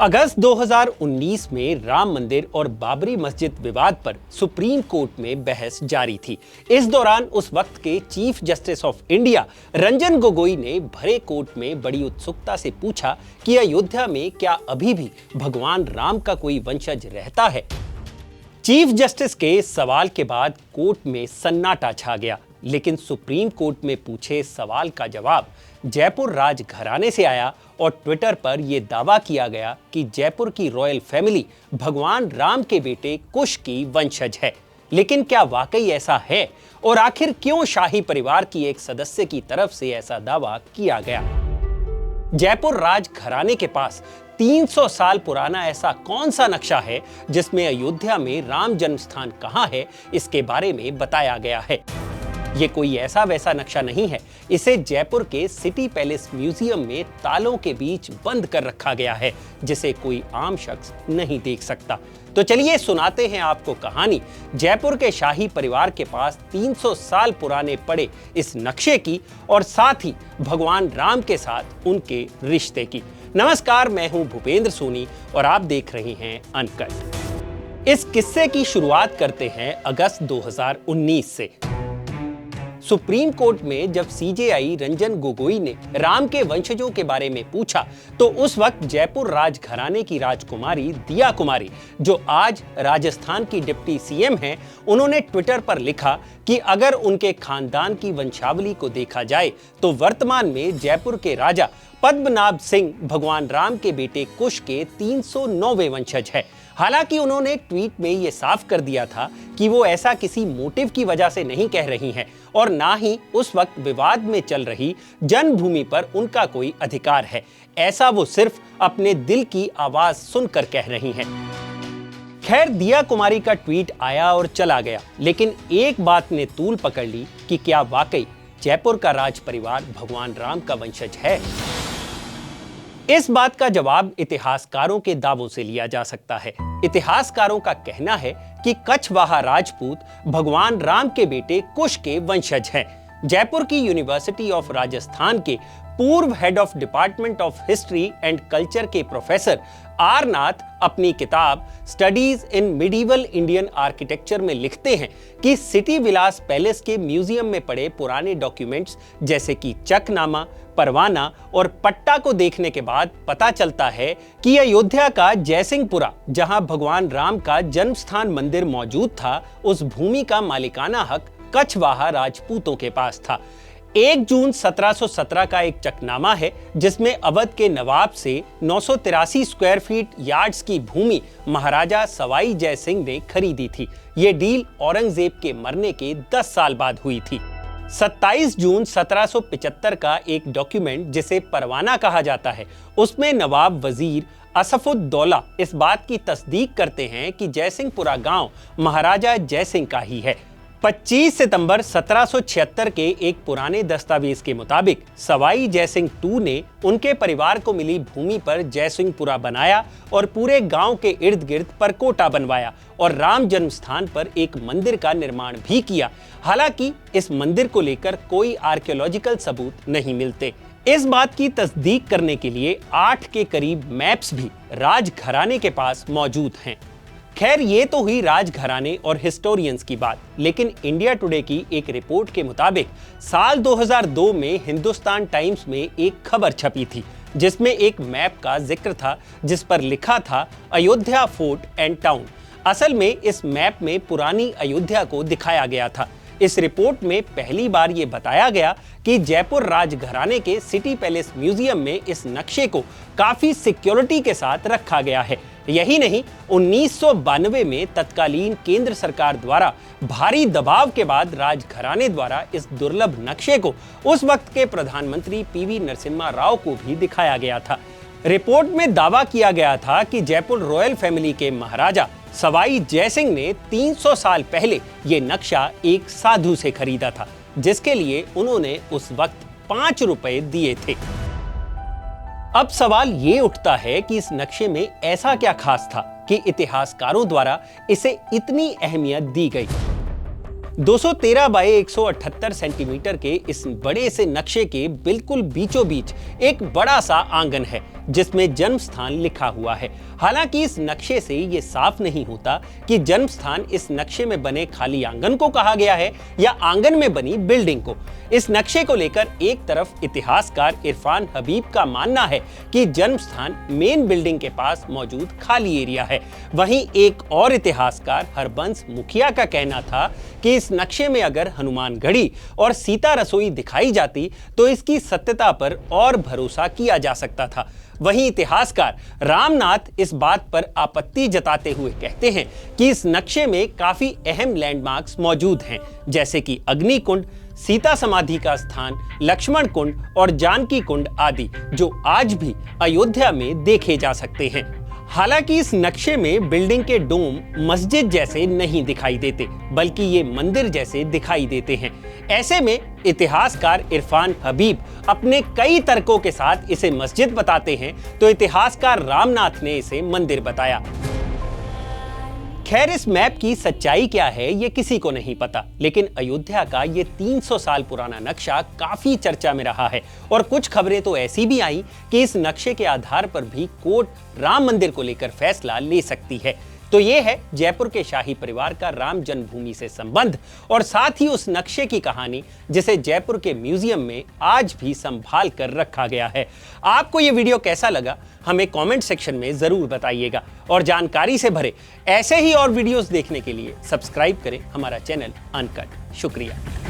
अगस्त 2019 में राम मंदिर और बाबरी मस्जिद विवाद पर सुप्रीम कोर्ट में बहस जारी थी। इस दौरान उस वक्त के chief justice of India Ranjan Gogoi ने भरे कोर्ट में बड़ी उत्सुकता से पूछा कि अयोध्या में क्या अभी भी भगवान राम का कोई वंशज रहता है। चीफ जस्टिस के सवाल के बाद कोर्ट में सन्नाटा छा गया, लेकिन सुप्रीम कोर्ट में पूछे सवाल का जवाब जयपुर राजघराने से आया और ट्विटर पर यह दावा किया गया कि जयपुर की रॉयल फैमिली भगवान राम के बेटे कुश की वंशज है। लेकिन क्या वाकई ऐसा है और आखिर क्यों शाही परिवार की एक सदस्य की तरफ से ऐसा दावा किया गया? जयपुर राजघराने के पास 300 साल पुराना ऐसा कौन सा नक्शा है जिसमें अयोध्या में राम जन्म स्थान कहां है, इसके बारे में बताया गया है। ये कोई ऐसा वैसा नक्शा नहीं है, इसे जयपुर के सिटी पैलेस म्यूजियम में तालों के बीच बंद कर रखा गया है, जिसे कोई आम शख्स नहीं देख सकता। तो चलिए सुनाते हैं आपको कहानी जयपुर के शाही परिवार के पास 300 साल पुराने पड़े इस नक्शे की और साथ ही भगवान राम के साथ उनके रिश्ते की। नमस्कार, मैं हूं भूपेंद्र सोनी और आप देख रहे हैं अनकट। इस किस्से की शुरुआत करते हैं अगस्त 2019 से। सुप्रीम कोर्ट में जब सीजेआई रंजन गोगोई ने राम के वंशजों के बारे में पूछा तो उस वक्त जयपुर राजघराने की राजकुमारी दिया कुमारी, जो आज राजस्थान की डिप्टी सीएम हैं, उन्होंने ट्विटर पर लिखा कि अगर उनके खानदान की वंशावली को देखा जाए तो वर्तमान में जयपुर के राजा पद्मनाभ सिंह भगवान राम के बेटे कुश के 309वें वंशज है। हालांकि उन्होंने ट्वीट में यह साफ कर दिया था कि वो ऐसा किसी मोटिव की वजह से नहीं कह रही हैं और ना ही उस वक्त विवाद में चल रही जन्मभूमि पर उनका कोई अधिकार है। ऐसा वो सिर्फ अपने दिल की आवाज सुनकर कह रही हैं। खैर, दिया कुमारी का ट्वीट आया और चला गया, लेकिन एक बात ने तूल पकड़ ली कि क्या वाकई जयपुर का राज परिवार भगवान राम का वंशज है। इस बात का जवाब इतिहासकारों के दावों से लिया जा सकता है। इतिहासकारों का कहना है कि कछवाहा राजपूत भगवान राम के बेटे कुश के वंशज हैं। जयपुर की यूनिवर्सिटी ऑफ राजस्थान के पूर्व head of department of history and culture के प्रोफेसर आर नाथ अपनी किताब studies in medieval Indian architecture में लिखते हैं कि सिटी विलास पैलेस के म्यूजियम में पड़े पुराने डॉक्यूमेंट्स जैसे कि चकनामा, परवाना और पट्टा को देखने के बाद पता चलता है कि अयोध्या का जयसिंहपुरा, जहां भगवान राम का जन्म स्थान मंदिर मौजूद था, उस भूमि का मालिकाना हक कछवाहा राजपूतों के पास था। 1 जून 1717 का एक चकनामा है जिसमें अवध के नवाब से 983 स्क्वायर फीट यार्ड्स की भूमि महाराजा सवाई जय सिंह ने खरीदी थी। ये डील औरंगजेब के मरने के 10 साल बाद हुई थी। 27 जून 1775 का एक डॉक्यूमेंट जिसे परवाना कहा जाता है, उसमें नवाब वजीर असफुद्दौला इस बात की तस्दीक करते हैं कि जयसिंहपुरा गांव महाराजा जयसिंह का ही है। 25 सितंबर 1776 के एक पुराने दस्तावेज के मुताबिक सवाई जयसिंह II ने उनके परिवार को मिली भूमि पर जयसिंहपुरा बनाया और पूरे गांव के इर्द गिर्द परकोटा बनवाया और राम जन्म स्थान पर एक मंदिर का निर्माण भी किया। हालांकि इस मंदिर को लेकर कोई आर्कियोलॉजिकल सबूत नहीं मिलते। इस बात की तस्दीक करने के लिए 8 के करीब मैप्स भी राजघराने के पास मौजूद हैं। खैर, ये तो हुई राजघराने और हिस्टोरियंस की बात, लेकिन इंडिया टुडे की एक रिपोर्ट के मुताबिक साल 2002 में हिंदुस्तान टाइम्स में एक खबर छपी थी जिसमें एक मैप का जिक्र था जिस पर लिखा था अयोध्या फोर्ट एंड टाउन। असल में इस मैप में पुरानी अयोध्या को दिखाया गया था। इस रिपोर्ट में पहली बार ये बताया गया कि जयपुर राजघराने के सिटी पैलेस म्यूजियम में इस नक्शे को काफी सिक्योरिटी के साथ रखा गया है। यही नहीं, 1992 में तत्कालीन केंद्र सरकार द्वारा भारी दबाव के बाद राजघराने द्वारा इस दुर्लभ नक्शे को उस वक्त के प्रधानमंत्री पीवी नरसिम्हा राव को भी दिखाया गया था। रिपोर्ट में दावा किया गया था कि जयपुर रॉयल फैमिली के महाराजा सवाई जयसिंह ने 300 साल पहले ये नक्शा एक साधु से खरीदा था, जिसके लिए उन्होंने उस वक्त 5 रुपए दिए थे। अब सवाल ये उठता है कि इस नक्शे में ऐसा क्या खास था कि इतिहासकारों द्वारा इसे इतनी अहमियत दी गई। 213 बाय 178 सेंटीमीटर के इस बड़े से नक्शे के बिल्कुल बीचों बीच एक बड़ा सा आंगन है। जिसमें जन्म स्थान लिखा हुआ है। हालांकि इस नक्शे से ये साफ नहीं होता कि जन्म स्थान इस नक्शे में बने खाली आंगन को कहा गया है या आंगन में बनी बिल्डिंग को। इस नक्शे को लेकर एक तरफ इतिहासकार इरफान हबीब का मानना है कि जन्म स्थान मेन बिल्डिंग के पास मौजूद खाली एरिया है, वहीं एक और इतिहासकार हरबंस मुखिया का कहना था कि इस नक्शे में अगर हनुमान गढ़ी और सीता रसोई दिखाई जाती तो इसकी सत्यता पर और भरोसा किया जा सकता था। वहीं इतिहासकार रामनाथ इस बात पर आपत्ति जताते हुए कहते हैं कि इस नक्शे में काफी अहम लैंडमार्क्स मौजूद हैं, जैसे कि अग्नि कुंड, सीता समाधि का स्थान, लक्ष्मण कुंड और जानकी कुंड आदि, जो आज भी अयोध्या में देखे जा सकते हैं। हालांकि इस नक्शे में बिल्डिंग के डोम मस्जिद जैसे नहीं दिखाई देते, बल्कि ये मंदिर जैसे दिखाई देते हैं। ऐसे में इतिहासकार इरफान हबीब अपने कई तर्कों के साथ इसे मस्जिद बताते हैं, तो इतिहासकार रामनाथ ने इसे मंदिर बताया। खैर, इस मैप की सच्चाई क्या है ये किसी को नहीं पता, लेकिन अयोध्या का ये 300 साल पुराना नक्शा काफी चर्चा में रहा है और कुछ खबरें तो ऐसी भी आई कि इस नक्शे के आधार पर भी कोर्ट राम मंदिर को लेकर फैसला ले सकती है। तो ये है जयपुर के शाही परिवार का राम जन्मभूमि से संबंध और साथ ही उस नक्शे की कहानी जिसे जयपुर के म्यूजियम में आज भी संभाल कर रखा गया है। आपको ये वीडियो कैसा लगा हमें कमेंट सेक्शन में जरूर बताइएगा और जानकारी से भरे ऐसे ही और वीडियोस देखने के लिए सब्सक्राइब करें हमारा चैनल अनकट। शुक्रिया।